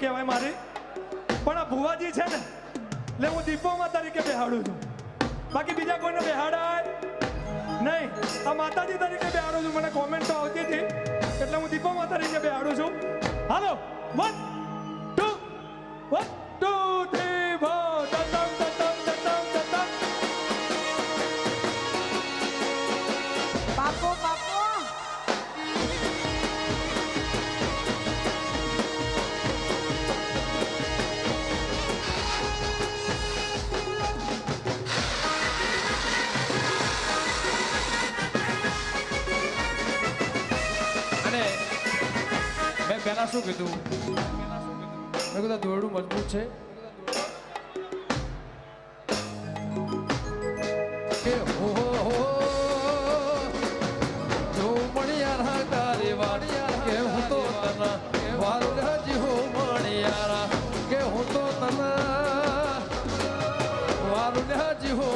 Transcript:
કહેવાય મારી, પણ આ ભુવાજી છે ને એટલે હું દીપોમાં તરીકે બેહાડું છું, બાકી બીજા કોઈને બેહાડાય નહીં. આ માતાજી તરીકે બેહાડું છું. મને કોમેન્ટ તો આવતી હતી એટલે હું દીપોમાં તરીકે બેહાડું છું. હાલો 1 2 1 2 3 4 તતમ તતમ તતમ તતમ. બાપો બાપો અને મેં પહેલા શું કીધું, મેં કીધું દોરડું મજબૂત છે કે હો જો મણિયારા તારી વાણિયાર કે હું તો તના વારું હજી હો મણિયારા કે હું તો તના વારું હજી હો